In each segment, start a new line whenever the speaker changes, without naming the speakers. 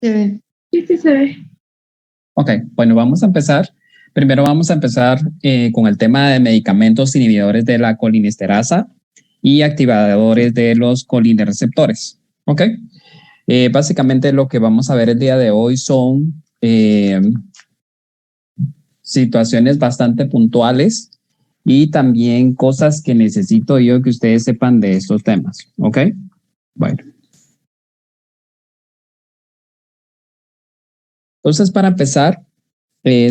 Se ve. Sí se ve.
Ok, bueno, vamos a empezar. Primero vamos a empezar con el tema de medicamentos inhibidores de la colinesterasa y activadores de los colinereceptores. Ok, básicamente lo que vamos a ver el día de hoy son situaciones bastante puntuales y también cosas que necesito yo que ustedes sepan de estos temas. Ok, bueno. Entonces, para empezar,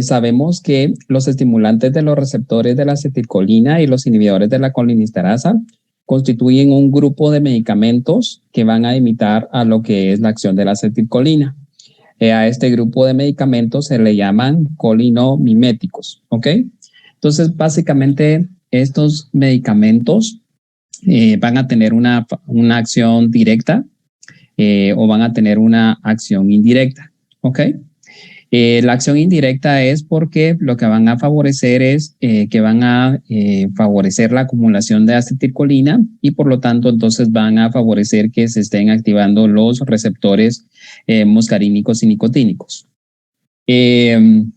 sabemos que los estimulantes de los receptores de la acetilcolina y los inhibidores de la colinesterasa constituyen un grupo de medicamentos que van a imitar a lo que es la acción de la acetilcolina. A este grupo de medicamentos se le llaman colinomiméticos, ¿ok? Entonces, básicamente, estos medicamentos van a tener una acción directa o van a tener una acción indirecta, ¿ok? La acción indirecta es porque lo que van a favorecer es que van a favorecer la acumulación de acetilcolina y por lo tanto entonces van a favorecer que se estén activando los receptores muscarínicos y nicotínicos. En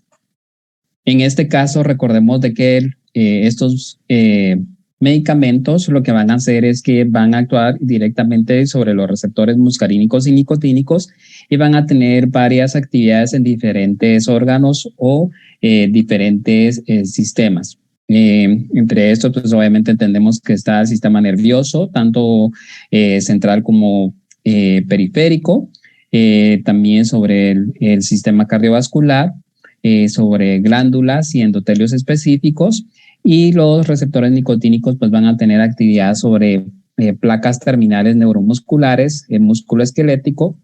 este caso recordemos de que estos medicamentos lo que van a hacer es que van a actuar directamente sobre los receptores muscarínicos y nicotínicos y van a tener varias actividades en diferentes órganos o diferentes sistemas. Entre estos, pues obviamente entendemos que está el sistema nervioso, tanto central como periférico, también sobre el sistema cardiovascular, sobre glándulas y endotelios específicos, y los receptores nicotínicos pues van a tener actividad sobre placas terminales neuromusculares, el músculo esquelético,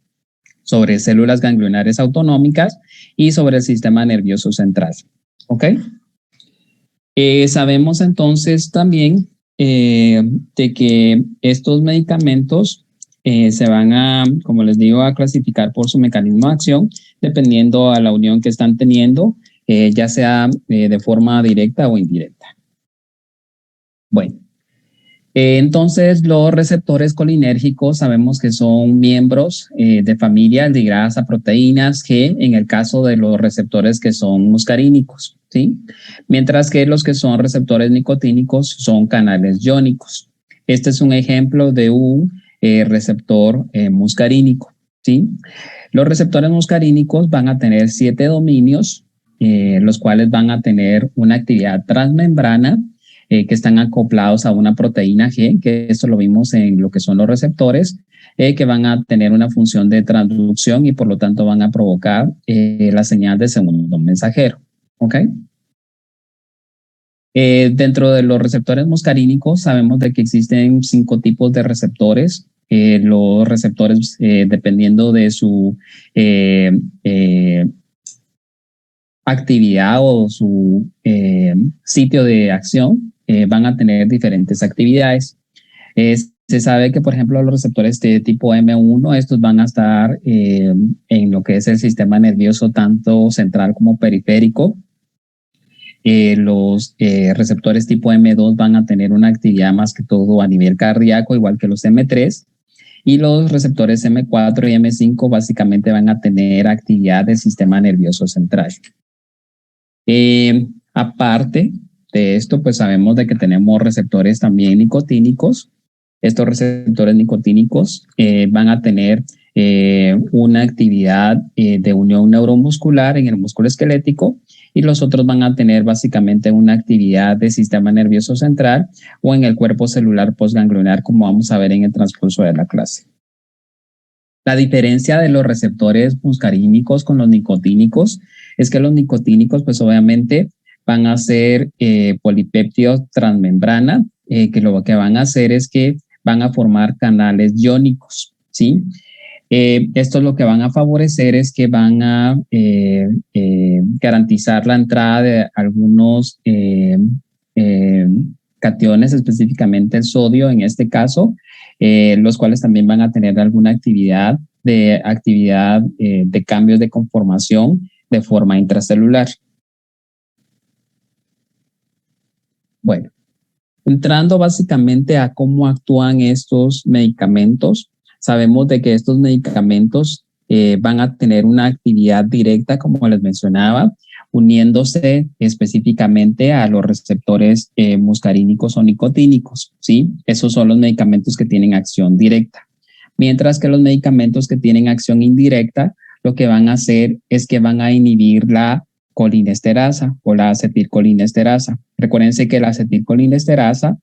sobre células ganglionares autonómicas y sobre el sistema nervioso central. ¿Ok? Sabemos entonces también de que estos medicamentos se van a, como les digo, a clasificar por su mecanismo de acción, dependiendo a la unión que están teniendo, ya sea de forma directa o indirecta. Bueno, entonces los receptores colinérgicos sabemos que son miembros de familia de grasa proteínas G en el caso de los receptores que son muscarínicos, ¿sí? Mientras que los que son receptores nicotínicos son canales iónicos. Este es un ejemplo de un receptor muscarínico, ¿sí? Los receptores muscarínicos van a tener 7 dominios, los cuales van a tener una actividad transmembrana que están acoplados a una proteína G, que esto lo vimos en lo que son los receptores, que van a tener una función de transducción y por lo tanto van a provocar la señal de segundo mensajero. ¿Ok? Dentro de los receptores muscarínicos sabemos de que existen 5 tipos de receptores. Los receptores, dependiendo de su actividad o su sitio de acción, van a tener diferentes actividades. Se sabe que, por ejemplo, los receptores de tipo M1, estos van a estar en lo que es el sistema nervioso tanto central como periférico. Los receptores tipo M2 van a tener una actividad más que todo a nivel cardíaco, igual que los M3. Y los receptores M4 y M5 básicamente van a tener actividad del sistema nervioso central. Aparte de esto, pues sabemos de que tenemos receptores también nicotínicos. Estos receptores nicotínicos van a tener una actividad de unión neuromuscular en el músculo esquelético y los otros van a tener básicamente una actividad de sistema nervioso central o en el cuerpo celular postganglionar, como vamos a ver en el transcurso de la clase. La diferencia de los receptores muscarínicos con los nicotínicos es que los nicotínicos, pues obviamente van a ser polipéptidos transmembrana, que lo que van a hacer es que van a formar canales iónicos, ¿sí? Esto lo que van a favorecer es que van a garantizar la entrada de algunos cationes, específicamente el sodio en este caso, los cuales también van a tener alguna actividad de cambios de conformación de forma intracelular. Bueno, entrando básicamente a cómo actúan estos medicamentos, sabemos de que estos medicamentos van a tener una actividad directa, como les mencionaba, uniéndose específicamente a los receptores muscarínicos o nicotínicos, ¿sí? Esos son los medicamentos que tienen acción directa. Mientras que los medicamentos que tienen acción indirecta, lo que van a hacer es que van a inhibir la colinesterasa o la acetilcolinesterasa. Recuérdense que la acetilcolinesterasa,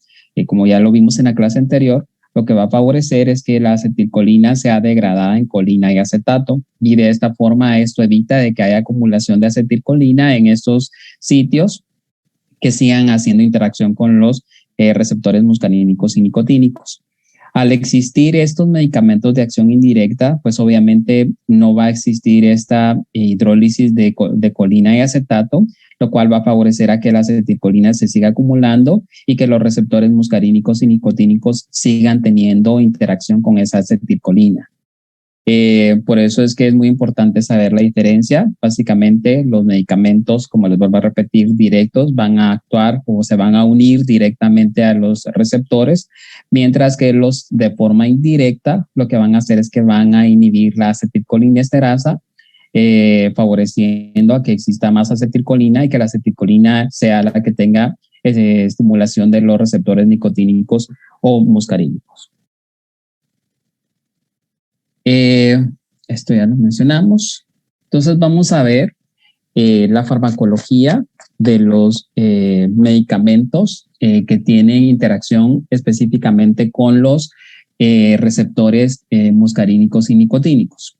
como ya lo vimos en la clase anterior, lo que va a favorecer es que la acetilcolina sea degradada en colina y acetato, y de esta forma esto evita de que haya acumulación de acetilcolina en estos sitios que sigan haciendo interacción con los receptores muscarínicos y nicotínicos. Al existir estos medicamentos de acción indirecta, pues obviamente no va a existir esta hidrólisis de colina y acetato, lo cual va a favorecer a que la acetilcolina se siga acumulando y que los receptores muscarínicos y nicotínicos sigan teniendo interacción con esa acetilcolina. Por eso es que es muy importante saber la diferencia. Básicamente, los medicamentos, como les vuelvo a repetir, directos van a actuar o se van a unir directamente a los receptores, mientras que los de forma indirecta lo que van a hacer es que van a inhibir la acetilcolinesterasa, favoreciendo a que exista más acetilcolina y que la acetilcolina sea la que tenga estimulación de los receptores nicotínicos o muscarínicos. Esto ya lo mencionamos. Entonces vamos a ver la farmacología de los medicamentos que tienen interacción específicamente con los receptores muscarínicos y nicotínicos.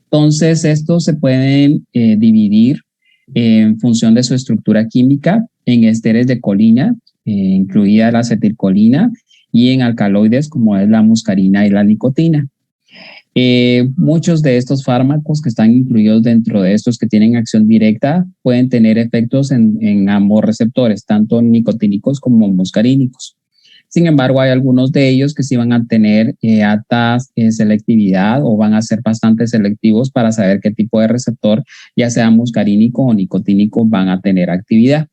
Entonces estos se pueden dividir en función de su estructura química en esteres de colina, incluida la acetilcolina, y en alcaloides como es la muscarina y la nicotina. Muchos de estos fármacos que están incluidos dentro de estos que tienen acción directa pueden tener efectos en ambos receptores, tanto nicotínicos como muscarínicos. Sin embargo, hay algunos de ellos que sí van a tener alta selectividad o van a ser bastante selectivos para saber qué tipo de receptor, ya sea muscarínico o nicotínico, van a tener actividad.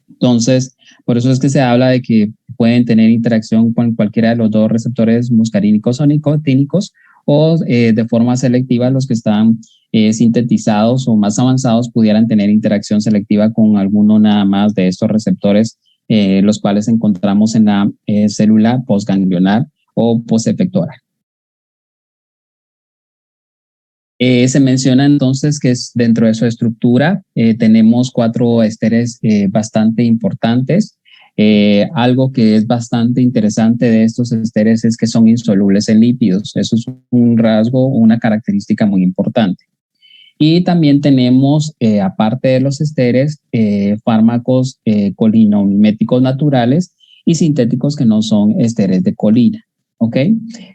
Entonces, por eso es que se habla de que pueden tener interacción con cualquiera de los dos receptores muscarínicos o nicotínicos, o de forma selectiva los que están sintetizados o más avanzados pudieran tener interacción selectiva con alguno nada más de estos receptores, los cuales encontramos en la célula postganglionar o postefectora. Se menciona entonces que dentro de su estructura tenemos 4 esteres bastante importantes. Algo que es bastante interesante de estos esteres es que son insolubles en lípidos. Eso es un rasgo, una característica muy importante. Y también tenemos, aparte de los esteres, fármacos colinamiméticos naturales y sintéticos que no son esteres de colina. ¿Ok?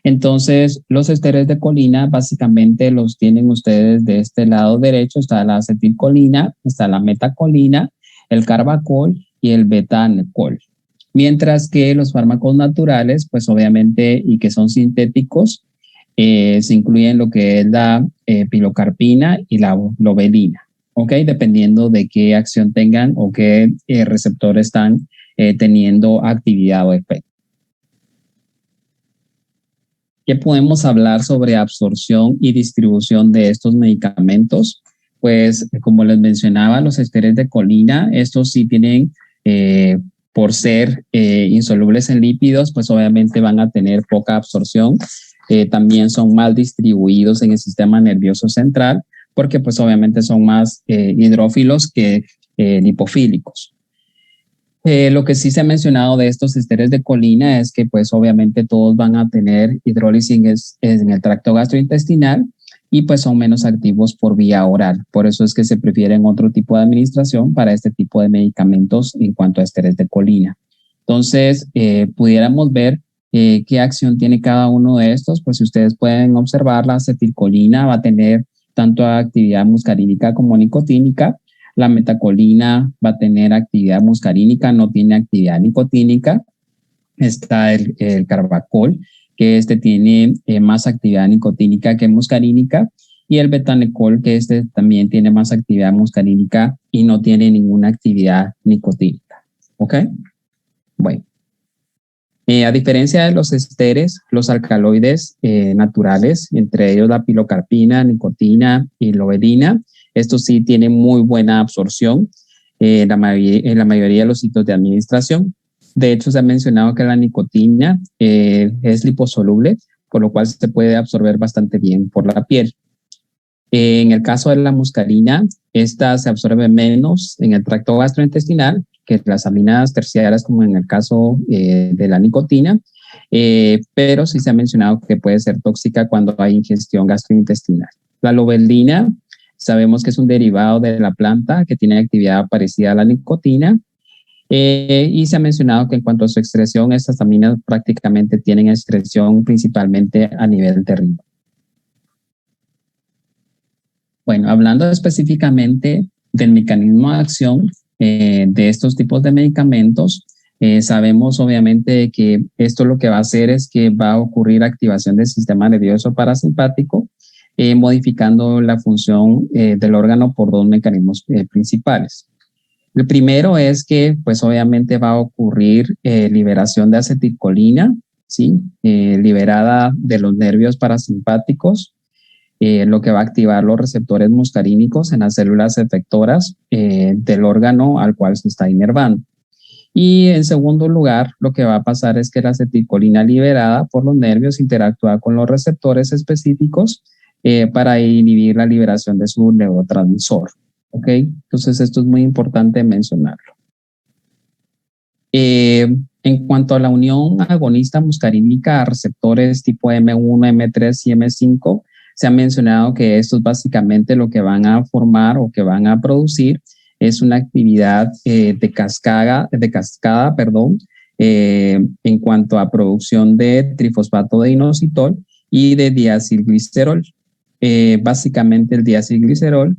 Entonces, los esteres de colina básicamente los tienen ustedes de este lado derecho. Está la acetilcolina, está la metacolina, el carbacol y el betanecol. Mientras que los fármacos naturales, pues obviamente, y que son sintéticos, se incluyen lo que es la pilocarpina y la lovelina, ¿ok? Dependiendo de qué acción tengan o qué receptores están teniendo actividad o efecto. ¿Qué podemos hablar sobre absorción y distribución de estos medicamentos? Pues, como les mencionaba, los esteres de colina, estos sí tienen, por ser insolubles en lípidos, pues obviamente van a tener poca absorción. También son mal distribuidos en el sistema nervioso central, porque pues obviamente son más hidrófilos que lipofílicos. Lo que sí se ha mencionado de estos esteres de colina es que pues obviamente todos van a tener hidrólisis en el tracto gastrointestinal y pues son menos activos por vía oral. Por eso es que se prefieren otro tipo de administración para este tipo de medicamentos en cuanto a esteres de colina. Entonces, pudiéramos ver qué acción tiene cada uno de estos. Pues si ustedes pueden observar, la acetilcolina va a tener tanto actividad muscarínica como nicotínica. La metacolina va a tener actividad muscarínica, no tiene actividad nicotínica. Está el carbacol, que tiene más actividad nicotínica que muscarínica, y el betanecol, que también tiene más actividad muscarínica y no tiene ninguna actividad nicotínica. ¿Ok? Bueno. A diferencia de los esteres, los alcaloides naturales, entre ellos la pilocarpina, nicotina y lobedia, estos sí tienen muy buena absorción en la mayoría de los sitios de administración. De hecho, se ha mencionado que la nicotina es liposoluble, por lo cual se puede absorber bastante bien por la piel. En el caso de la muscarina, esta se absorbe menos en el tracto gastrointestinal que las aminas terciarias, como en el caso de la nicotina, pero sí se ha mencionado que puede ser tóxica cuando hay ingestión gastrointestinal. La lobelia, sabemos que es un derivado de la planta que tiene actividad parecida a la nicotina, y se ha mencionado que en cuanto a su excreción, estas aminas prácticamente tienen excreción principalmente a nivel terreno. Bueno, hablando específicamente del mecanismo de acción de estos tipos de medicamentos, sabemos obviamente que esto lo que va a hacer es que va a ocurrir activación del sistema nervioso parasimpático, modificando la función del órgano por dos mecanismos principales. El primero es que, pues obviamente va a ocurrir liberación de acetilcolina, ¿sí? Liberada de los nervios parasimpáticos, lo que va a activar los receptores muscarínicos en las células efectoras del órgano al cual se está inervando. Y en segundo lugar, lo que va a pasar es que la acetilcolina liberada por los nervios interactúa con los receptores específicos para inhibir la liberación de su neurotransmisor. ¿Ok? Entonces esto es muy importante mencionarlo. En cuanto a la unión agonista muscarínica a receptores tipo M1, M3 y M5, se ha mencionado que estos básicamente lo que van a formar o que van a producir es una actividad de cascada, en cuanto a producción de trifosfato de inositol y de diacilglicerol. Básicamente el diacilglicerol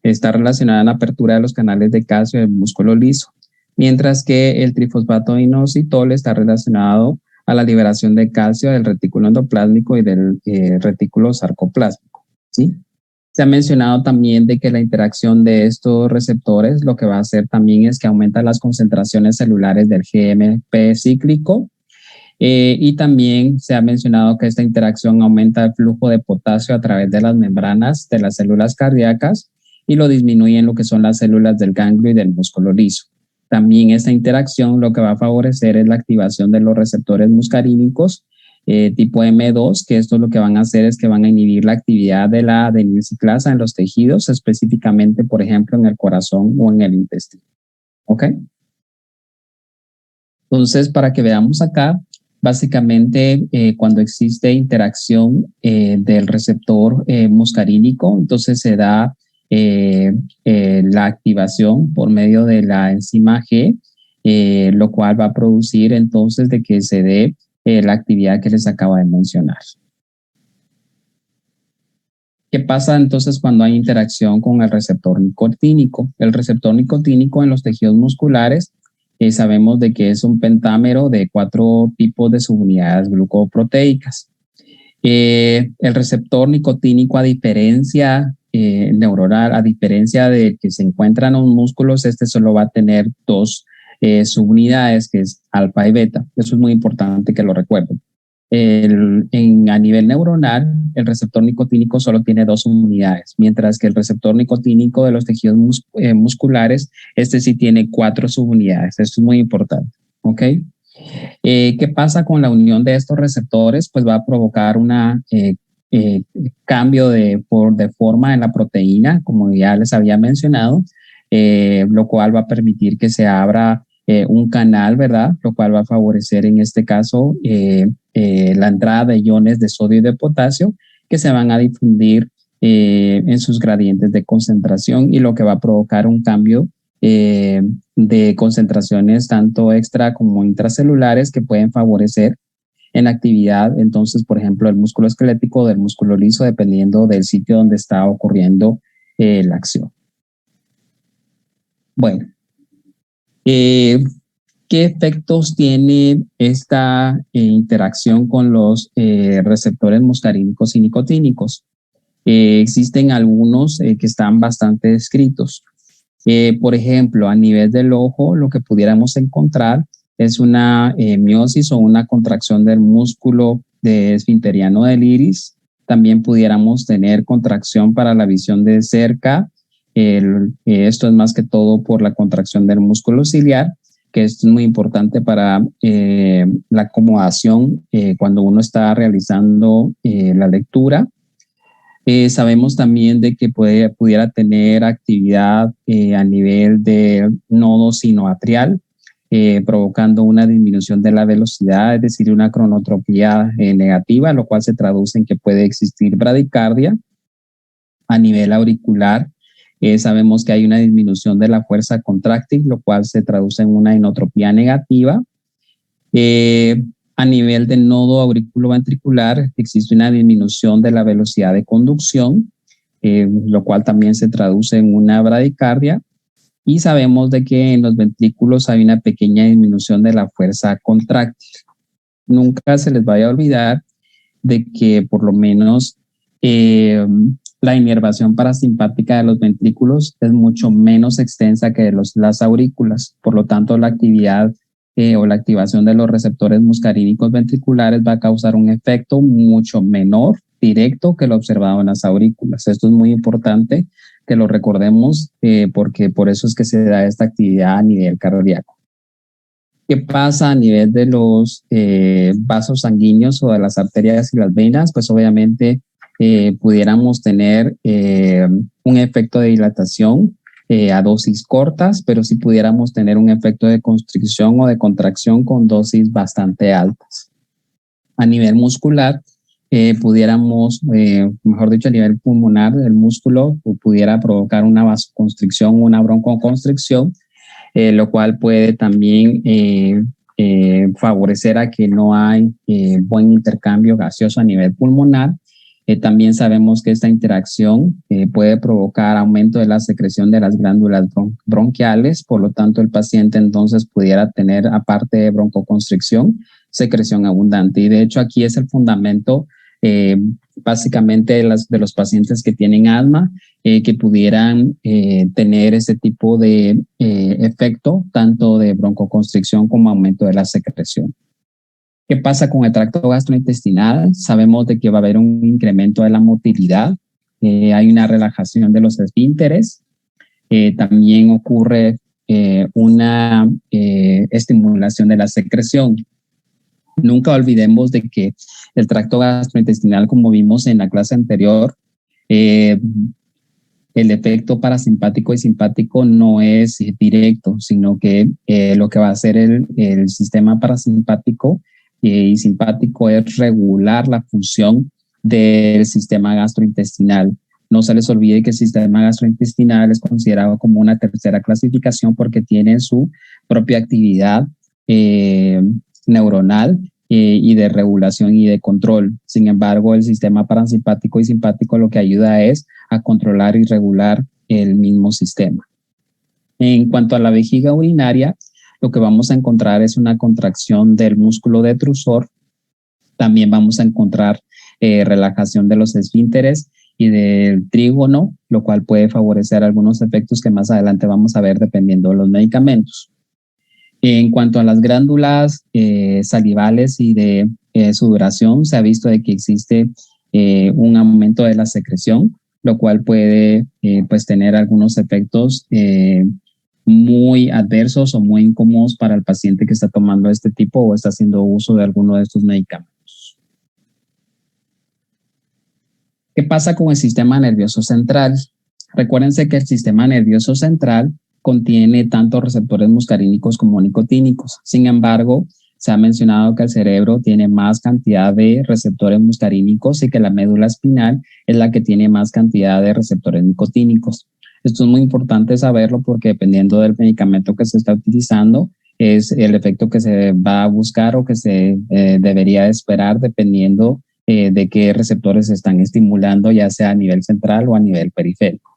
está relacionado a la apertura de los canales de calcio del músculo liso, mientras que el trifosfato de inositol está relacionado a la liberación de calcio del retículo endoplásmico y del retículo sarcoplásmico, ¿sí? Se ha mencionado también de que la interacción de estos receptores lo que va a hacer también es que aumenta las concentraciones celulares del GMP cíclico, y también se ha mencionado que esta interacción aumenta el flujo de potasio a través de las membranas de las células cardíacas y lo disminuye en lo que son las células del ganglio y del músculo liso. También esta interacción lo que va a favorecer es la activación de los receptores muscarínicos tipo M2, que esto lo que van a hacer es que van a inhibir la actividad de la adenyl-ciclasa en los tejidos, específicamente, por ejemplo, en el corazón o en el intestino. ¿Ok? Entonces, para que veamos acá, básicamente cuando existe interacción del receptor muscarínico, entonces se da la activación por medio de la enzima G, lo cual va a producir entonces de que se dé la actividad que les acabo de mencionar. ¿Qué pasa entonces cuando hay interacción con el receptor nicotínico? El receptor nicotínico en los tejidos musculares sabemos de que es un pentámero de 4 tipos de subunidades glucoproteicas. El receptor nicotínico, a diferencia neuronal, a diferencia de que se encuentra en los músculos, este solo va a tener 2 subunidades, que es alfa y beta. Eso es muy importante que lo recuerden. A nivel neuronal, el receptor nicotínico solo tiene 2 subunidades, mientras que el receptor nicotínico de los tejidos musculares, este sí tiene 4 subunidades. Esto es muy importante. ¿Ok? ¿Qué pasa con la unión de estos receptores? Pues va a provocar un cambio de forma en la proteína, como ya les había mencionado, lo cual va a permitir que se abra un canal, ¿verdad? Lo cual va a favorecer en este caso la entrada de iones de sodio y de potasio que se van a difundir en sus gradientes de concentración, y lo que va a provocar un cambio de concentraciones tanto extra como intracelulares que pueden favorecer en la actividad, entonces, por ejemplo, del músculo esquelético o del músculo liso, dependiendo del sitio donde está ocurriendo la acción. Bueno, ¿qué efectos tiene esta interacción con los receptores muscarínicos y nicotínicos? Existen algunos que están bastante descritos. Por ejemplo, a nivel del ojo, lo que pudiéramos encontrar es una miosis o una contracción del músculo esfinteriano del iris. También pudiéramos tener contracción para la visión de cerca. Esto es más que todo por la contracción del músculo ciliar, que es muy importante para la acomodación cuando uno está realizando la lectura. Sabemos también de que pudiera tener actividad a nivel del nodo sinoatrial, provocando una disminución de la velocidad, es decir, una cronotropía negativa, lo cual se traduce en que puede existir bradicardia. A nivel auricular, sabemos que hay una disminución de la fuerza contráctil, lo cual se traduce en una inotropía negativa. A nivel del nodo auriculoventricular existe una disminución de la velocidad de conducción, lo cual también se traduce en una bradicardia. Y sabemos de que en los ventrículos hay una pequeña disminución de la fuerza contráctil. Nunca se les vaya a olvidar de que por lo menos la inervación parasimpática de los ventrículos es mucho menos extensa que de las aurículas. Por lo tanto, la actividad o la activación de los receptores muscarínicos ventriculares va a causar un efecto mucho menor directo que lo observado en las aurículas. Esto es muy importante que lo recordemos porque por eso es que se da esta actividad a nivel cardíaco. ¿Qué pasa a nivel de los vasos sanguíneos o de las arterias y las venas? Pues obviamente pudiéramos tener un efecto de dilatación a dosis cortas, pero sí pudiéramos tener un efecto de constricción o de contracción con dosis bastante altas. A nivel muscular, pudiéramos, mejor dicho, a nivel pulmonar del músculo, pudiera provocar una vasoconstricción o una broncoconstricción, lo cual puede también favorecer a que no hay buen intercambio gaseoso a nivel pulmonar. También sabemos que esta interacción puede provocar aumento de la secreción de las glándulas bronquiales, por lo tanto el paciente entonces pudiera tener, aparte de broncoconstricción, secreción abundante. Y de hecho aquí es el fundamento básicamente de los pacientes que tienen asma, que pudieran tener ese tipo de efecto, tanto de broncoconstricción como aumento de la secreción. ¿Qué pasa con el tracto gastrointestinal? Sabemos de que va a haber un incremento de la motilidad, hay una relajación de los esfínteres, también ocurre una estimulación de la secreción. Nunca olvidemos de que el tracto gastrointestinal, como vimos en la clase anterior, el efecto parasimpático y simpático no es directo, sino que lo que va a hacer el sistema parasimpático y simpático es regular la función del sistema gastrointestinal. No se les olvide que el sistema gastrointestinal es considerado como una tercera clasificación porque tiene su propia actividad neuronal y de regulación y de control. Sin embargo, el sistema parasimpático y simpático lo que ayuda es a controlar y regular el mismo sistema. En cuanto a la vejiga urinaria, lo que vamos a encontrar es una contracción del músculo detrusor. También vamos a encontrar relajación de los esfínteres y del trígono, lo cual puede favorecer algunos efectos que más adelante vamos a ver dependiendo de los medicamentos. En cuanto a las glándulas salivales y de sudoración, se ha visto de que existe un aumento de la secreción, lo cual puede pues tener algunos efectos muy adversos o muy incómodos para el paciente que está tomando este tipo o está haciendo uso de alguno de estos medicamentos. ¿Qué pasa con el sistema nervioso central? Recuérdense que el sistema nervioso central contiene tanto receptores muscarínicos como nicotínicos. Sin embargo, se ha mencionado que el cerebro tiene más cantidad de receptores muscarínicos y que la médula espinal es la que tiene más cantidad de receptores nicotínicos. Esto es muy importante saberlo porque dependiendo del medicamento que se está utilizando, es el efecto que se va a buscar o que se debería esperar dependiendo de qué receptores se están estimulando, ya sea a nivel central o a nivel periférico.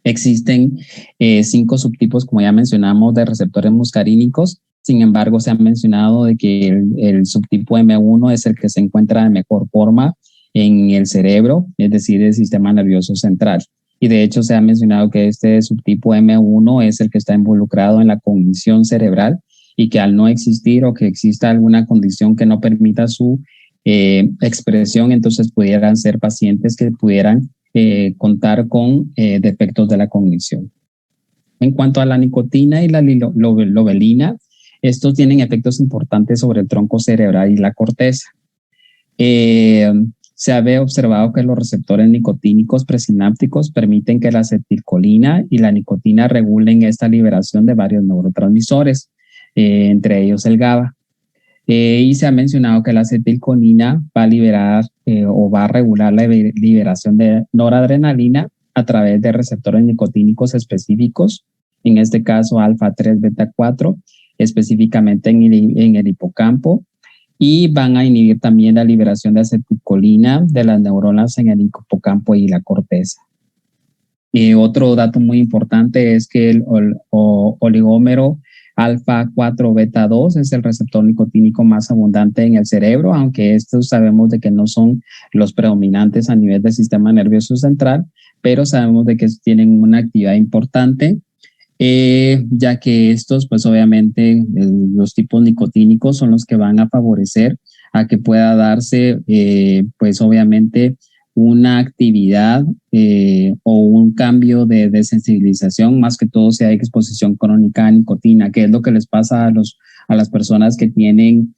Existen 5 subtipos, como ya mencionamos, de receptores muscarínicos. Sin embargo, se ha mencionado de que el subtipo M1 es el que se encuentra de mejor forma en el cerebro, es decir, el sistema nervioso central. Y de hecho se ha mencionado que este subtipo M1 es el que está involucrado en la cognición cerebral y que al no existir o que exista alguna condición que no permita su expresión, entonces pudieran ser pacientes que pudieran contar con defectos de la cognición. En cuanto a la nicotina y la lobelina, estos tienen efectos importantes sobre el tronco cerebral y la corteza. Se había observado que los receptores nicotínicos presinápticos permiten que la acetilcolina y la nicotina regulen esta liberación de varios neurotransmisores, entre ellos el GABA. Y se ha mencionado que la acetilcolina va a liberar o va a regular la liberación de noradrenalina a través de receptores nicotínicos específicos, en este caso alfa 3 beta 4, específicamente en el hipocampo, y van a inhibir también la liberación de acetilcolina de las neuronas en el hipocampo y la corteza. Otro dato muy importante es que el oligómero alfa 4 beta 2 es el receptor nicotínico más abundante en el cerebro, aunque estos sabemos de que no son los predominantes a nivel del sistema nervioso central, pero sabemos de que tienen una actividad importante, ya que estos, pues obviamente, los tipos nicotínicos son los que van a favorecer a que pueda darse, pues obviamente, una actividad o un cambio de desensibilización, más que todo si hay exposición crónica a nicotina, que es lo que les pasa a las personas que tienen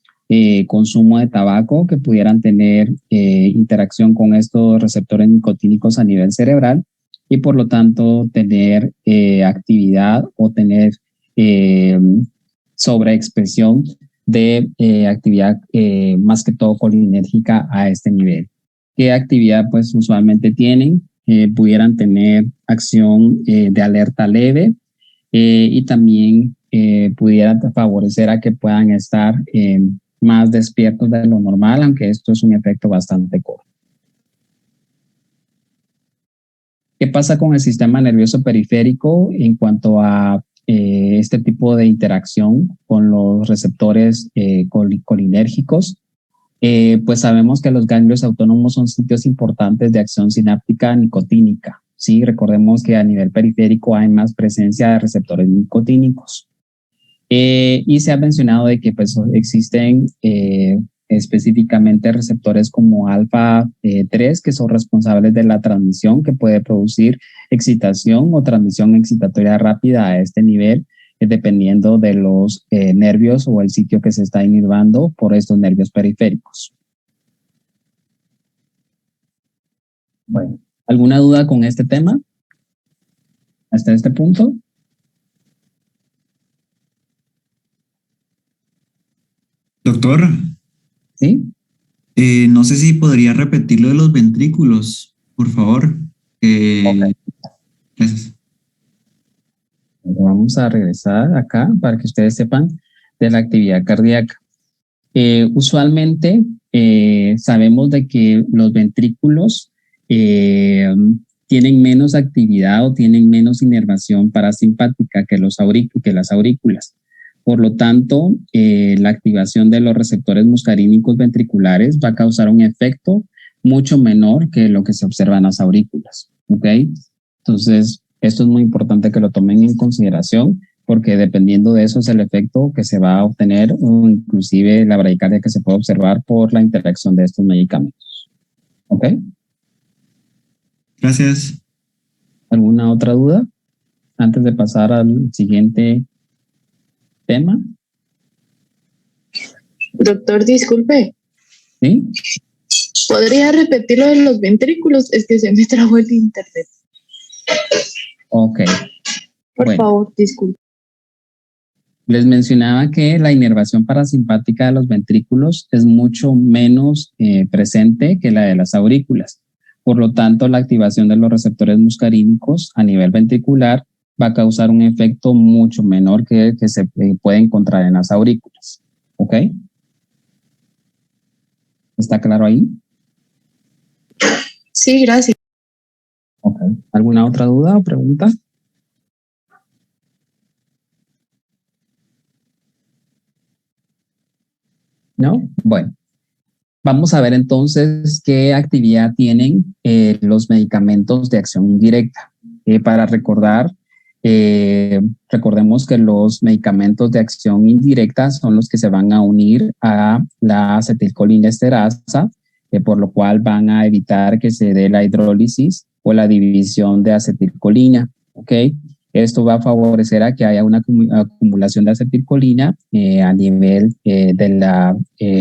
consumo de tabaco, que pudieran tener interacción con estos receptores nicotínicos a nivel cerebral y por lo tanto tener actividad o tener sobreexpresión de actividad más que todo colinérgica a este nivel. ¿Qué actividad pues usualmente tienen? Pudieran tener acción de alerta leve y también pudieran favorecer a que puedan estar más despiertos de lo normal, aunque esto es un efecto bastante corto. ¿Qué pasa con el sistema nervioso periférico en cuanto a este tipo de interacción con los receptores colinérgicos? Pues sabemos que los ganglios autónomos son sitios importantes de acción sináptica nicotínica. Sí, recordemos que a nivel periférico hay más presencia de receptores nicotínicos. Y se ha mencionado de que pues, existen específicamente receptores como alfa 3 que son responsables de la transmisión que puede producir excitación o transmisión excitatoria rápida a este nivel, dependiendo de los nervios o el sitio que se está inervando por estos nervios periféricos. Bueno, ¿alguna duda con este tema? ¿Hasta este punto?
Doctor,
¿Sí?
no sé si podría repetir lo de los ventrículos, por favor.
Okay.
Gracias.
Vamos a regresar acá para que ustedes sepan de la actividad cardíaca. Usualmente sabemos de que los ventrículos tienen menos actividad o tienen menos inervación parasimpática que las aurículas. Por lo tanto, la activación de los receptores muscarínicos ventriculares va a causar un efecto mucho menor que lo que se observa en las aurículas. ¿Ok? Entonces, esto es muy importante que lo tomen en consideración porque dependiendo de eso es el efecto que se va a obtener o inclusive la bradicardia que se puede observar por la interacción de estos medicamentos. ¿Ok?
Gracias.
¿Alguna otra duda antes de pasar al siguiente tema?
Doctor, disculpe.
¿Sí?
¿Podría repetir lo de los ventrículos? Es que se me trabó el internet.
Ok.
Por favor, disculpe.
Les mencionaba que la inervación parasimpática de los ventrículos es mucho menos presente que la de las aurículas. Por lo tanto, la activación de los receptores muscarínicos a nivel ventricular va a causar un efecto mucho menor que se puede encontrar en las aurículas. ¿Ok? ¿Está claro ahí?
Sí, gracias.
Ok. ¿Alguna otra duda o pregunta? ¿No? Bueno. Vamos a ver entonces qué actividad tienen los medicamentos de acción indirecta. Para recordar, Recordemos que los medicamentos de acción indirecta son los que se van a unir a la acetilcolinesterasa, por lo cual van a evitar que se dé la hidrólisis o la división de acetilcolina. ¿Ok? Esto va a favorecer a que haya una acumulación de acetilcolina a nivel de la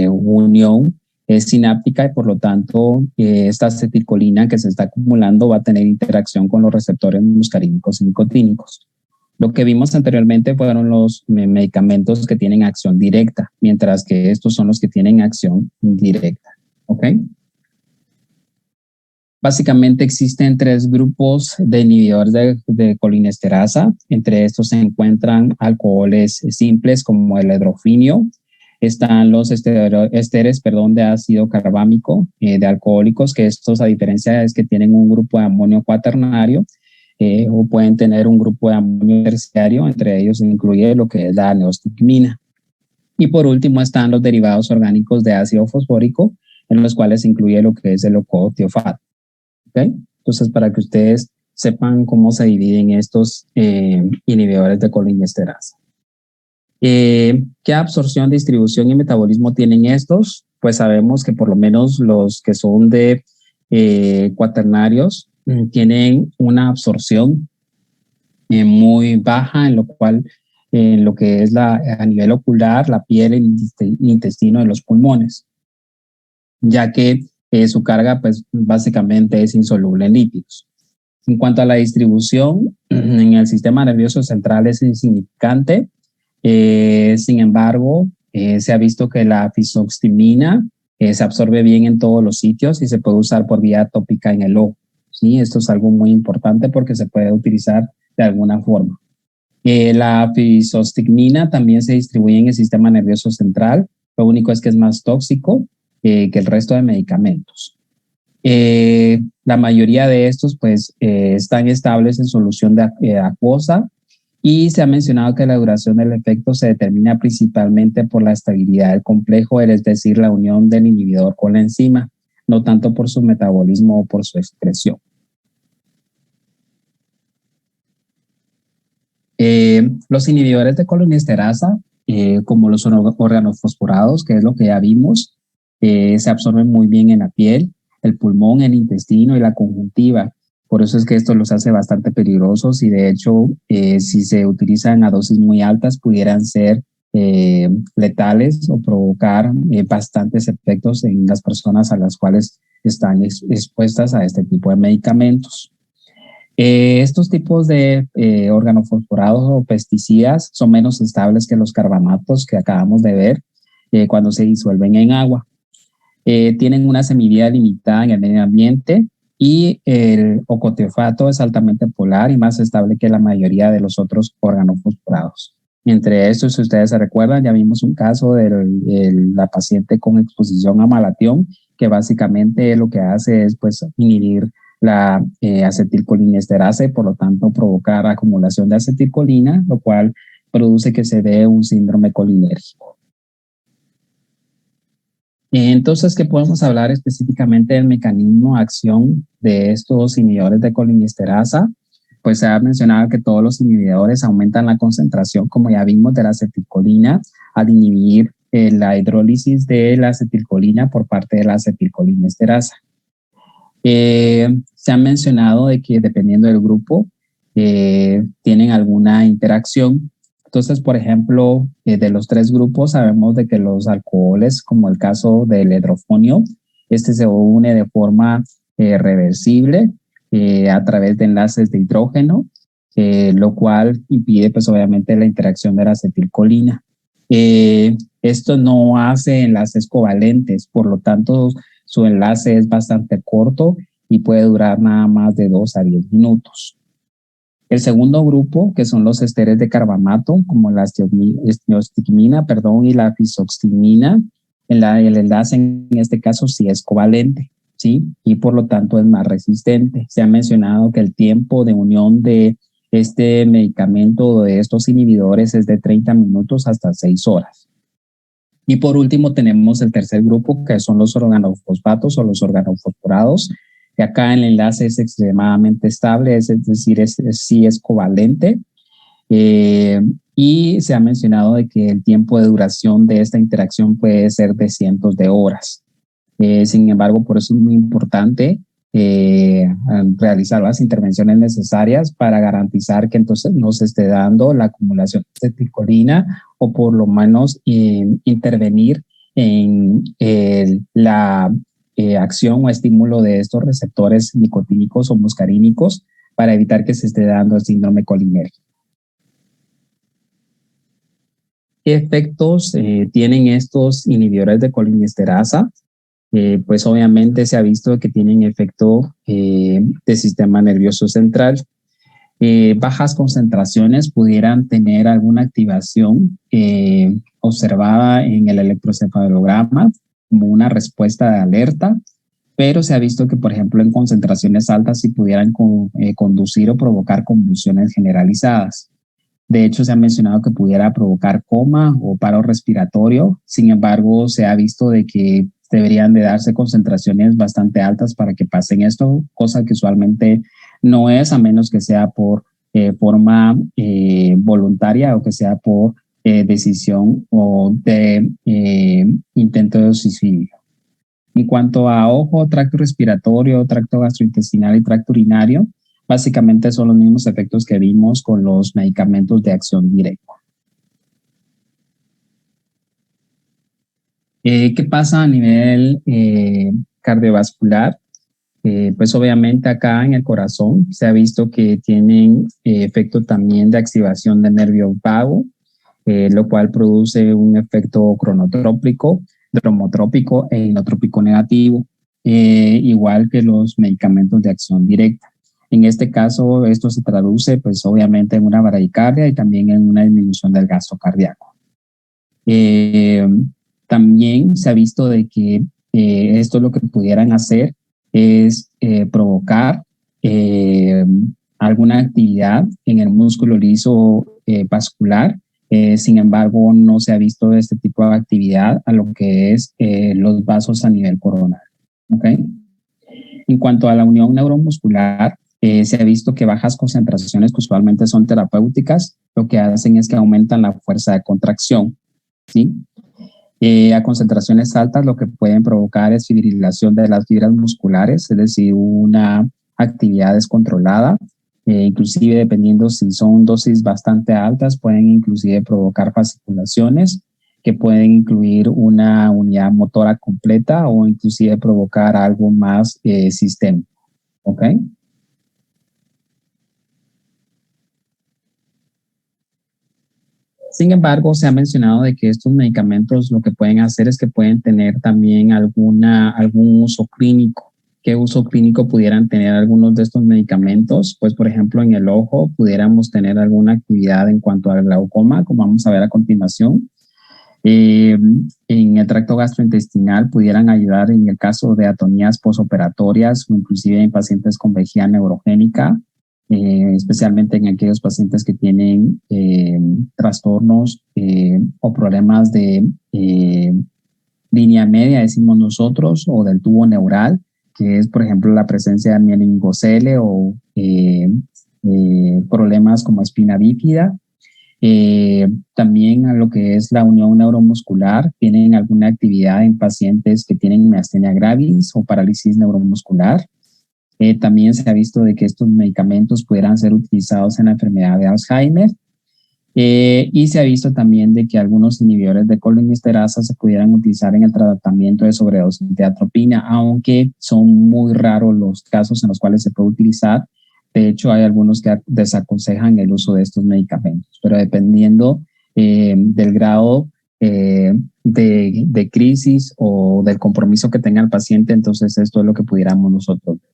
unión sináptica y por lo tanto esta acetilcolina que se está acumulando va a tener interacción con los receptores muscarínicos y nicotínicos. Lo que vimos anteriormente fueron los medicamentos que tienen acción directa, mientras que estos son los que tienen acción indirecta. ¿Ok? Básicamente existen 3 grupos de inhibidores de colinesterasa. Entre estos se encuentran alcoholes simples como el hidrofinio. Están los esteres de ácido carbámico de alcohólicos, que estos a diferencia es que tienen un grupo de amonio cuaternario o pueden tener un grupo de amonio terciario. Entre ellos se incluye lo que es la neostigmina. Y por último están los derivados orgánicos de ácido fosfórico, en los cuales se incluye lo que es el ocotiofato. ¿Okay? Entonces, para que ustedes sepan cómo se dividen estos inhibidores de colinesterasa. ¿Qué absorción, distribución y metabolismo tienen estos? Pues sabemos que por lo menos los que son de cuaternarios tienen una absorción muy baja, en lo cual lo que es a nivel ocular, la piel, el intestino de los pulmones, ya que su carga pues básicamente es insoluble en lípidos. En cuanto a la distribución, en el sistema nervioso central es insignificante. Sin embargo, se ha visto que la fisoxtimina se absorbe bien en todos los sitios y se puede usar por vía tópica en el ojo. ¿Sí? Esto es algo muy importante porque se puede utilizar de alguna forma. La fisoxtimina también se distribuye en el sistema nervioso central. Lo único es que es más tóxico que el resto de medicamentos. La mayoría de estos pues están estables en solución acuosa y se ha mencionado que la duración del efecto se determina principalmente por la estabilidad del complejo, es decir, la unión del inhibidor con la enzima, no tanto por su metabolismo o por su expresión. Los inhibidores de colinesterasa, como los organofosforados, que es lo que ya vimos, se absorben muy bien en la piel, el pulmón, el intestino y la conjuntiva. Por eso es que esto los hace bastante peligrosos y de hecho, si se utilizan a dosis muy altas, pudieran ser letales o provocar bastantes efectos en las personas a las cuales están expuestas a este tipo de medicamentos. Estos tipos de organofosforados o pesticidas son menos estables que los carbamatos que acabamos de ver cuando se disuelven en agua. Tienen una semivida limitada en el medio ambiente y el ocotiofato es altamente polar y más estable que la mayoría de los otros organofosforados. Entre estos, si ustedes se recuerdan, ya vimos un caso de la paciente con exposición a malatión, que básicamente lo que hace es pues inhibir la acetilcolinesterasa y por lo tanto provocar acumulación de acetilcolina, lo cual produce que se dé un síndrome colinérgico. Entonces, ¿qué podemos hablar específicamente del mecanismo de acción de estos inhibidores de colinesterasa? Pues se ha mencionado que todos los inhibidores aumentan la concentración, como ya vimos, de la acetilcolina al inhibir la hidrólisis de la acetilcolina por parte de la acetilcolinesterasa. Se ha mencionado de que dependiendo del grupo tienen alguna interacción. Entonces, por ejemplo, de los 3 grupos sabemos de que los alcoholes, como el caso del hidrofonio, este se une de forma reversible a través de enlaces de hidrógeno, lo cual impide pues obviamente la interacción de la acetilcolina. Esto no hace enlaces covalentes, por lo tanto su enlace es bastante corto y puede durar nada más de 2 a 10 minutos. El segundo grupo, que son los esteres de carbamato, como la neostigmina, y la fisoxtimina, el enlace en este caso sí es covalente, ¿sí? Y por lo tanto es más resistente. Se ha mencionado que el tiempo de unión de este medicamento o de estos inhibidores es de 30 minutos hasta 6 horas. Y por último tenemos el tercer grupo, que son los organofosfatos o los organofosforados, que acá el enlace es extremadamente estable, es decir, sí es covalente Y se ha mencionado de que el tiempo de duración de esta interacción puede ser de cientos de horas. Sin embargo, por eso es muy importante realizar las intervenciones necesarias para garantizar que entonces no se esté dando la acumulación de acetilcolina o por lo menos intervenir en la acción o estímulo de estos receptores nicotínicos o muscarínicos para evitar que se esté dando el síndrome colinérgico. ¿Qué efectos tienen estos inhibidores de colinesterasa? Pues obviamente se ha visto que tienen efecto del sistema nervioso central. Bajas concentraciones pudieran tener alguna activación observada en el electroencefalograma como una respuesta de alerta, pero se ha visto que, por ejemplo, en concentraciones altas sí pudieran conducir o provocar convulsiones generalizadas. De hecho, se ha mencionado que pudiera provocar coma o paro respiratorio. Sin embargo, se ha visto de que deberían de darse concentraciones bastante altas para que pasen esto, cosa que usualmente no es, a menos que sea por forma voluntaria o que sea por decisión o de intento de suicidio. En cuanto a ojo, tracto respiratorio, tracto gastrointestinal y tracto urinario, básicamente son los mismos efectos que vimos con los medicamentos de acción directa. ¿Qué pasa a nivel cardiovascular? Pues obviamente acá en el corazón se ha visto que tienen efecto también de activación del nervio vago, lo cual produce un efecto cronotrópico, dromotrópico e inotrópico negativo, igual que los medicamentos de acción directa. En este caso, esto se traduce pues obviamente en una bradicardia y también en una disminución del gasto cardíaco. También se ha visto de que esto lo que pudieran hacer es provocar alguna actividad en el músculo liso vascular. Sin embargo, no se ha visto este tipo de actividad a lo que es los vasos a nivel coronario. ¿Okay? En cuanto a la unión neuromuscular, se ha visto que bajas concentraciones, que usualmente son terapéuticas, lo que hacen es que aumentan la fuerza de contracción, ¿sí? A concentraciones altas lo que pueden provocar es fibrilación de las fibras musculares, es decir, una actividad descontrolada, inclusive dependiendo si son dosis bastante altas, pueden inclusive provocar fasciculaciones que pueden incluir una unidad motora completa o inclusive provocar algo más sistémico. ¿Ok? Sin embargo, se ha mencionado de que estos medicamentos lo que pueden hacer es que pueden tener también algún uso clínico. ¿Qué uso clínico pudieran tener algunos de estos medicamentos? Pues, por ejemplo, en el ojo pudiéramos tener alguna actividad en cuanto al glaucoma, como vamos a ver a continuación. En el tracto gastrointestinal pudieran ayudar en el caso de atonías posoperatorias o inclusive en pacientes con vejía neurogénica. Especialmente en aquellos pacientes que tienen trastornos o problemas de línea media, decimos nosotros, o del tubo neural, que es, por ejemplo, la presencia de meningocele o problemas como espina bífida. También a lo que es la unión neuromuscular, tienen alguna actividad en pacientes que tienen miastenia gravis o parálisis neuromuscular. También se ha visto de que estos medicamentos pudieran ser utilizados en la enfermedad de Alzheimer y se ha visto también de que algunos inhibidores de colinesterasa se pudieran utilizar en el tratamiento de sobredosis de atropina, aunque son muy raros los casos en los cuales se puede utilizar. De hecho, hay algunos que desaconsejan el uso de estos medicamentos, pero dependiendo del grado de crisis o del compromiso que tenga el paciente, entonces esto es lo que pudiéramos nosotros ver.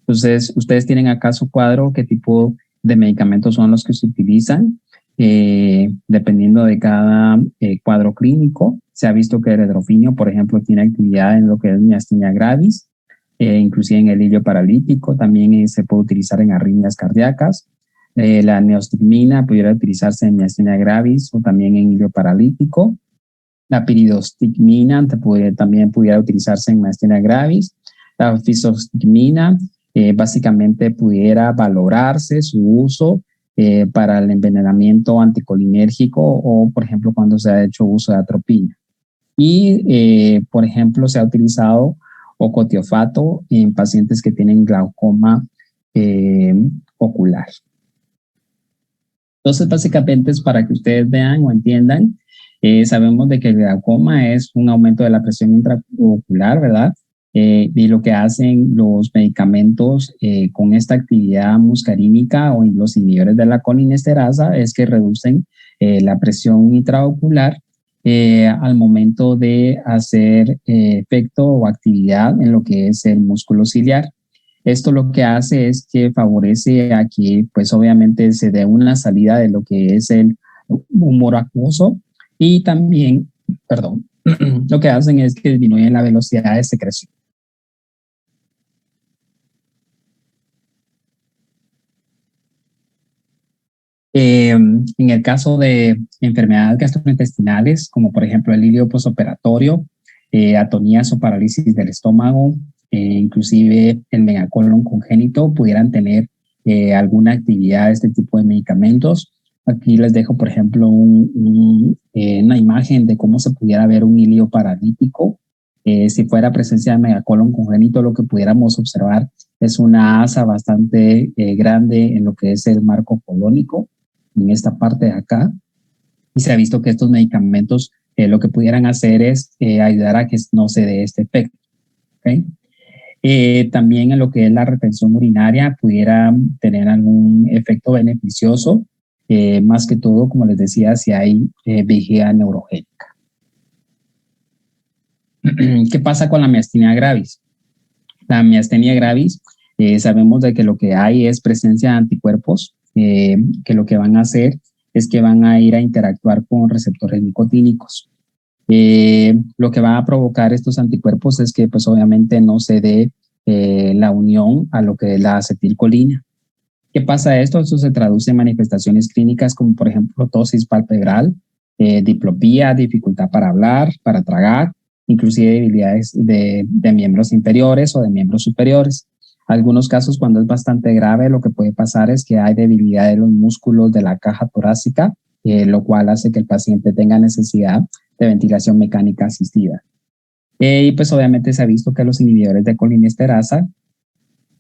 Entonces, ustedes tienen acá su cuadro, qué tipo de medicamentos son los que se utilizan, dependiendo de cada cuadro clínico. Se ha visto que el edrofinio, por ejemplo, tiene actividad en lo que es miastenia gravis, inclusive en el hilio paralítico, también se puede utilizar en arritmias cardíacas. La neostigmina pudiera utilizarse en miastenia gravis o también en hilio paralítico. La piridostigmina también pudiera utilizarse en miastenia gravis. La fisostigmina básicamente pudiera valorarse su uso para el envenenamiento anticolinérgico o, por ejemplo, cuando se ha hecho uso de atropina. Y, por ejemplo, se ha utilizado ocotiofato en pacientes que tienen glaucoma ocular. Entonces, básicamente es para que ustedes vean o entiendan, sabemos de que el glaucoma es un aumento de la presión intraocular, ¿verdad? Y lo que hacen los medicamentos con esta actividad muscarínica o los inhibidores de la colinesterasa es que reducen la presión intraocular al momento de hacer efecto o actividad en lo que es el músculo ciliar. Esto lo que hace es que favorece a que, pues obviamente, se dé una salida de lo que es el humor acuoso y también, perdón, lo que hacen es que disminuyen la velocidad de secreción. En el caso de enfermedades gastrointestinales, como por ejemplo el ilirio postoperatorio, atonías o parálisis del estómago, inclusive el megacolon congénito, pudieran tener alguna actividad de este tipo de medicamentos. Aquí les dejo, por ejemplo, una imagen de cómo se pudiera ver un ilio paralítico. Si fuera presencia de megacolon congénito, lo que pudiéramos observar es una asa bastante grande en lo que es el marco colónico, en esta parte de acá, y se ha visto que estos medicamentos lo que pudieran hacer es ayudar a que no se dé este efecto. ¿Okay? También en lo que es la retención urinaria pudiera tener algún efecto beneficioso, más que todo, como les decía, si hay vejiga neurogénica. ¿Qué pasa con la miastenia gravis? La miastenia gravis, sabemos de que lo que hay es presencia de anticuerpos que lo que van a hacer es que van a ir a interactuar con receptores nicotínicos. Lo que va a provocar estos anticuerpos es que pues obviamente no se dé la unión a lo que es la acetilcolina. ¿Qué pasa esto? Esto se traduce en manifestaciones clínicas como por ejemplo tosis palpebral, diplopía, dificultad para hablar, para tragar, inclusive debilidades de miembros inferiores o de miembros superiores. Algunos casos, cuando es bastante grave, lo que puede pasar es que hay debilidad de los músculos de la caja torácica, lo cual hace que el paciente tenga necesidad de ventilación mecánica asistida. Y pues obviamente se ha visto que los inhibidores de colinesterasa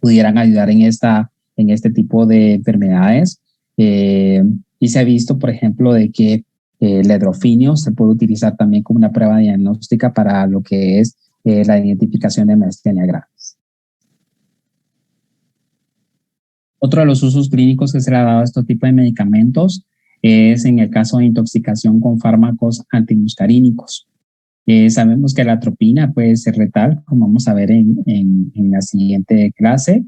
pudieran ayudar en este tipo de enfermedades. Y se ha visto, por ejemplo, de que el hidrofinio se puede utilizar también como una prueba diagnóstica para lo que es la identificación de miastenia gravis. Otro de los usos clínicos que se le ha dado a este tipo de medicamentos es en el caso de intoxicación con fármacos antimuscarínicos. Sabemos que la atropina puede ser letal, como vamos a ver en la siguiente clase.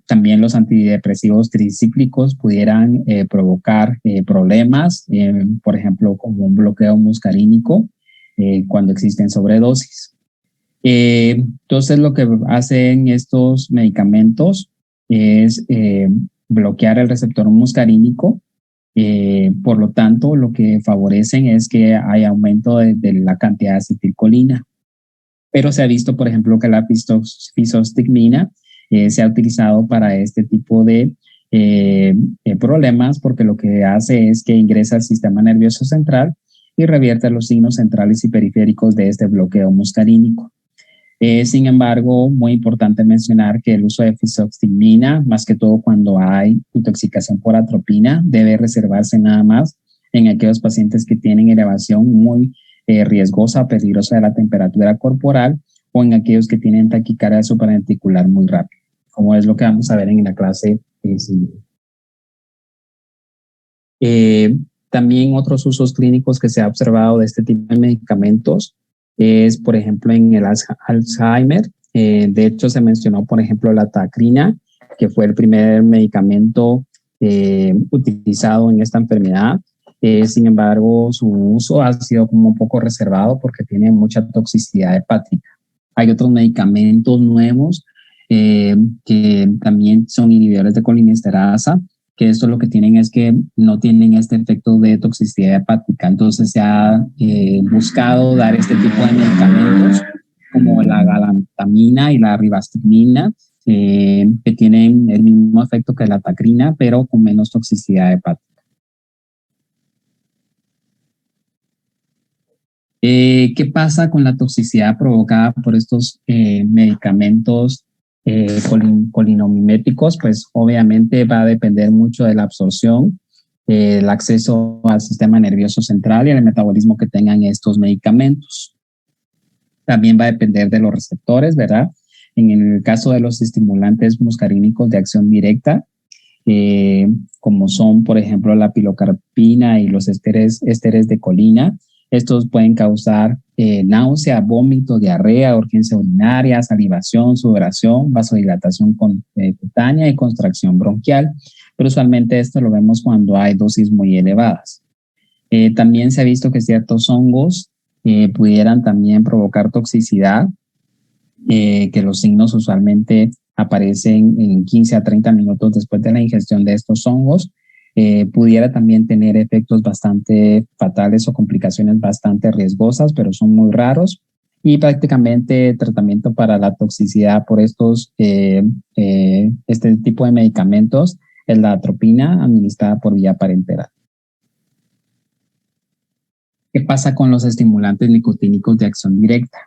También los antidepresivos tricíclicos pudieran provocar problemas, por ejemplo, como un bloqueo muscarínico cuando existen sobredosis. Entonces, lo que hacen estos medicamentos es bloquear el receptor muscarínico. Por lo tanto, lo que favorecen es que hay aumento de la cantidad de acetilcolina. Pero se ha visto, por ejemplo, que la fisostigmina se ha utilizado para este tipo de problemas porque lo que hace es que ingresa al sistema nervioso central y revierte los signos centrales y periféricos de este bloqueo muscarínico. Sin embargo, muy importante mencionar que el uso de fisostigmina, más que todo cuando hay intoxicación por atropina, debe reservarse nada más en aquellos pacientes que tienen elevación muy riesgosa o peligrosa de la temperatura corporal o en aquellos que tienen taquicardia supraventricular muy rápida, como es lo que vamos a ver en la clase siguiente. También otros usos clínicos que se ha observado de este tipo de medicamentos es, por ejemplo, en el Alzheimer. De hecho, se mencionó, por ejemplo, la tacrina, que fue el primer medicamento utilizado en esta enfermedad. Sin embargo, su uso ha sido como un poco reservado porque tiene mucha toxicidad hepática. Hay otros medicamentos nuevos que también son inhibidores de colinesterasa, que esto lo que tienen es que no tienen este efecto de toxicidad hepática. Entonces se ha buscado dar este tipo de medicamentos como la galantamina y la ribastigmina, que tienen el mismo efecto que la tacrina, pero con menos toxicidad hepática. ¿Qué pasa con la toxicidad provocada por estos medicamentos colinamiméticos? Pues obviamente va a depender mucho de la absorción, el acceso al sistema nervioso central y el metabolismo que tengan estos medicamentos. También va a depender de los receptores, ¿verdad? En el caso de los estimulantes muscarínicos de acción directa, como son, por ejemplo, la pilocarpina y los ésteres de colina, estos pueden causar náusea, vómito, diarrea, urgencia urinaria, salivación, sudoración, vasodilatación cutánea y contracción bronquial. Pero usualmente esto lo vemos cuando hay dosis muy elevadas. También se ha visto que ciertos hongos pudieran también provocar toxicidad, que los signos usualmente aparecen en 15 a 30 minutos después de la ingestión de estos hongos. Pudiera también tener efectos bastante fatales o complicaciones bastante riesgosas, pero son muy raros. Y prácticamente tratamiento para la toxicidad por este tipo de medicamentos es la atropina administrada por vía parenteral. ¿Qué pasa con los estimulantes nicotínicos de acción directa?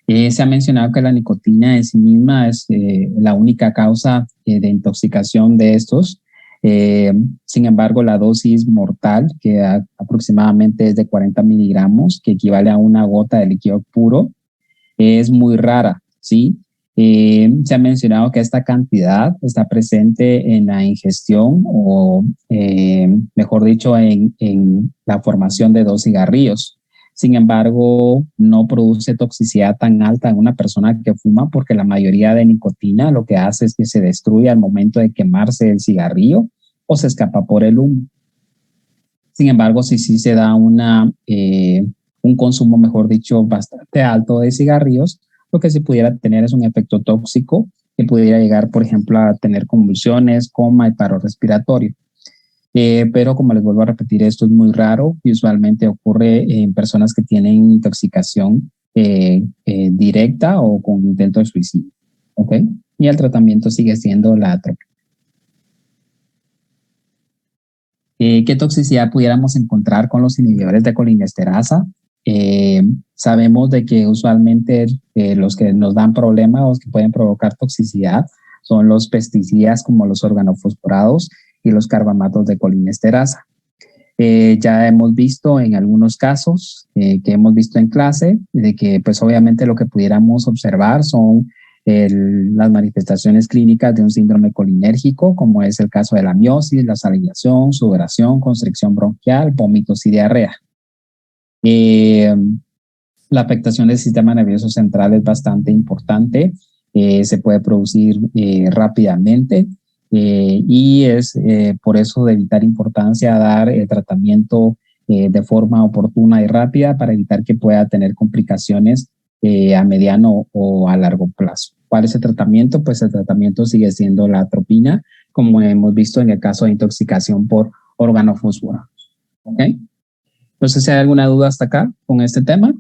Se ha mencionado que la nicotina en sí misma es la única causa de intoxicación de estos. Sin embargo, la dosis mortal, que aproximadamente es de 40 miligramos, que equivale a una gota de líquido puro, es muy rara, ¿sí? Se ha mencionado que esta cantidad está presente en la ingestión o, mejor dicho, en la formación de 2 cigarrillos. Sin embargo, no produce toxicidad tan alta en una persona que fuma porque la mayoría de nicotina lo que hace es que se destruye al momento de quemarse el cigarrillo o se escapa por el humo. Sin embargo, si sí se da un consumo, mejor dicho, bastante alto de cigarrillos, lo que sí pudiera tener es un efecto tóxico que pudiera llegar, por ejemplo, a tener convulsiones, coma y paro respiratorio. Pero como les vuelvo a repetir, esto es muy raro y usualmente ocurre en personas que tienen intoxicación directa o con intento de suicidio. ¿Ok? Y el tratamiento sigue siendo la atropina. ¿Qué toxicidad pudiéramos encontrar con los inhibidores de colinesterasa? Sabemos de que usualmente los que nos dan problemas o que pueden provocar toxicidad son los pesticidas como los organofosforados y los carbamatos de colinesterasa. Ya hemos visto en algunos casos que hemos visto en clase de que pues obviamente lo que pudiéramos observar son las manifestaciones clínicas de un síndrome colinérgico, como es el caso de la miosis, la salivación, sudoración, constricción bronquial, vómitos y diarrea. La afectación del sistema nervioso central es bastante importante, se puede producir rápidamente y es por eso de vital importancia dar el tratamiento de forma oportuna y rápida para evitar que pueda tener complicaciones a mediano o a largo plazo. ¿Cuál es el tratamiento? Pues el tratamiento sigue siendo la atropina, como hemos visto en el caso de intoxicación por organofosforados. ¿Ok? No sé si hay alguna duda hasta acá con este tema.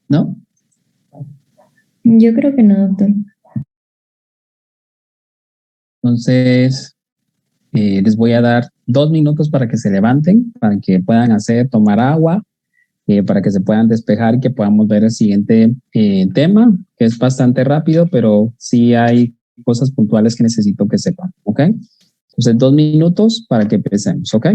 ¿No?
Yo creo que no, doctor.
Entonces, les voy a dar 2 minutos para que se levanten, para que puedan tomar agua, para que se puedan despejar y que podamos ver el siguiente tema, que es bastante rápido, pero sí hay cosas puntuales que necesito que sepan, ¿ok? Entonces, 2 minutos para que empecemos, ¿ok?